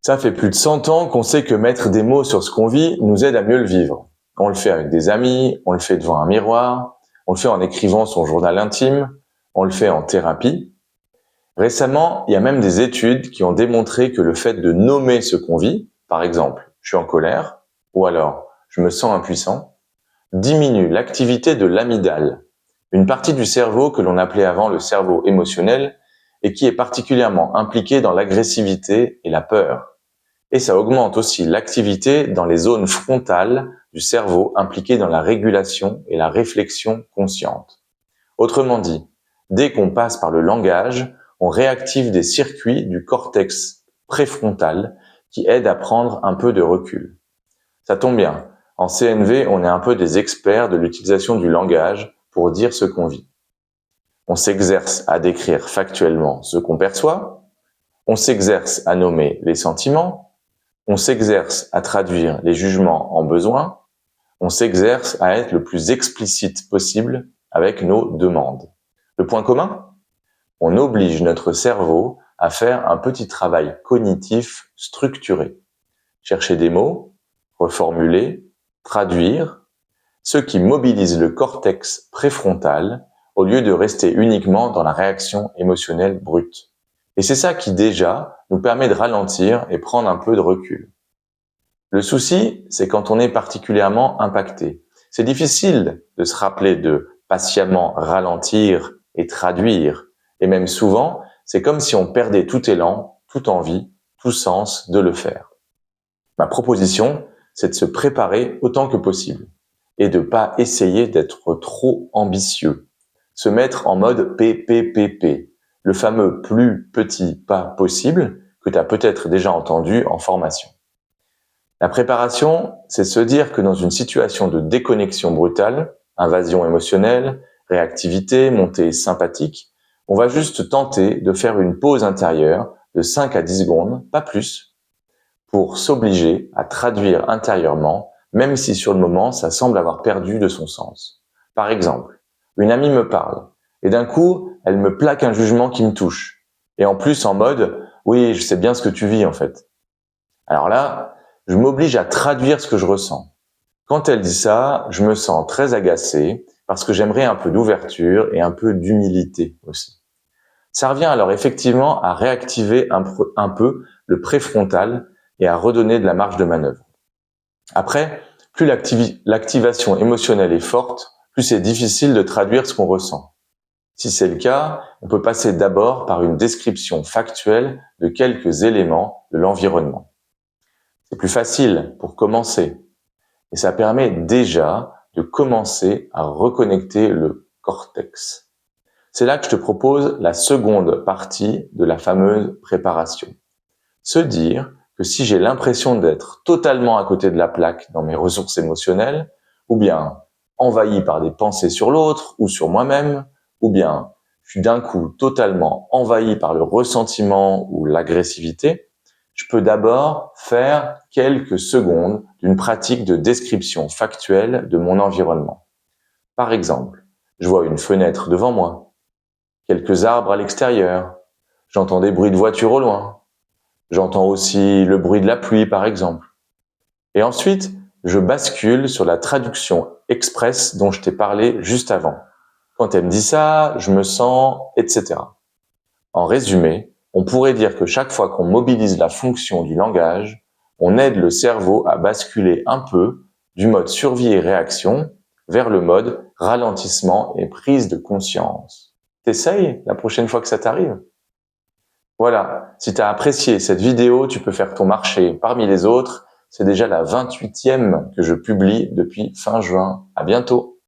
Ça fait plus de 100 ans qu'on sait que mettre des mots sur ce qu'on vit nous aide à mieux le vivre. On le fait avec des amis, on le fait devant un miroir, on le fait en écrivant son journal intime, on le fait en thérapie. Récemment, il y a même des études qui ont démontré que le fait de nommer ce qu'on vit, par exemple, je suis en colère, ou alors je me sens impuissant, diminue l'activité de l'amygdale, une partie du cerveau que l'on appelait avant le cerveau émotionnel et qui est particulièrement impliquée dans l'agressivité et la peur. Et ça augmente aussi l'activité dans les zones frontales du cerveau impliquées dans la régulation et la réflexion consciente. Autrement dit, dès qu'on passe par le langage, on réactive des circuits du cortex préfrontal qui aident à prendre un peu de recul. Ça tombe bien, en CNV, on est un peu des experts de l'utilisation du langage pour dire ce qu'on vit. On s'exerce à décrire factuellement ce qu'on perçoit, on s'exerce à nommer les sentiments, on s'exerce à traduire les jugements en besoins, on s'exerce à être le plus explicite possible avec nos demandes. Le point commun ? On oblige notre cerveau à faire un petit travail cognitif structuré. Chercher des mots, reformuler, traduire, ce qui mobilise le cortex préfrontal au lieu de rester uniquement dans la réaction émotionnelle brute. Et c'est ça qui déjà nous permet de ralentir et prendre un peu de recul. Le souci, c'est quand on est particulièrement impacté. C'est difficile de se rappeler de patiemment ralentir et traduire. Et même souvent, c'est comme si on perdait tout élan, toute envie, tout sens de le faire. Ma proposition, c'est de se préparer autant que possible et de pas essayer d'être trop ambitieux. Se mettre en mode PPPP, le fameux plus petit pas possible que tu as peut-être déjà entendu en formation. La préparation, c'est se dire que dans une situation de déconnexion brutale, invasion émotionnelle, réactivité, montée sympathique, on va juste tenter de faire une pause intérieure de 5 à 10 secondes, pas plus, pour s'obliger à traduire intérieurement, même si sur le moment ça semble avoir perdu de son sens. Par exemple, une amie me parle, et d'un coup, elle me plaque un jugement qui me touche. Et en plus en mode, oui, je sais bien ce que tu vis en fait. Alors là, je m'oblige à traduire ce que je ressens. Quand elle dit ça, je me sens très agacé parce que j'aimerais un peu d'ouverture et un peu d'humilité aussi. Ça revient alors effectivement à réactiver un peu le préfrontal et à redonner de la marge de manœuvre. Après, plus l'activation émotionnelle est forte, plus c'est difficile de traduire ce qu'on ressent. Si c'est le cas, on peut passer d'abord par une description factuelle de quelques éléments de l'environnement. C'est plus facile pour commencer. Et ça permet déjà de commencer à reconnecter le cortex. C'est là que je te propose la seconde partie de la fameuse préparation. Se dire que si j'ai l'impression d'être totalement à côté de la plaque dans mes ressources émotionnelles, ou bien envahi par des pensées sur l'autre ou sur moi-même, ou bien je suis d'un coup totalement envahi par le ressentiment ou l'agressivité, je peux d'abord faire quelques secondes d'une pratique de description factuelle de mon environnement. Par exemple, je vois une fenêtre devant moi, quelques arbres à l'extérieur, j'entends des bruits de voiture au loin, j'entends aussi le bruit de la pluie par exemple. Et ensuite, je bascule sur la traduction express dont je t'ai parlé juste avant. Quand elle me dit ça, je me sens, etc. En résumé, on pourrait dire que chaque fois qu'on mobilise la fonction du langage, on aide le cerveau à basculer un peu du mode survie et réaction vers le mode ralentissement et prise de conscience. T'essayes la prochaine fois que ça t'arrive. Voilà, si tu as apprécié cette vidéo, tu peux faire ton marché parmi les autres. C'est déjà la 28e que je publie depuis fin juin. À bientôt.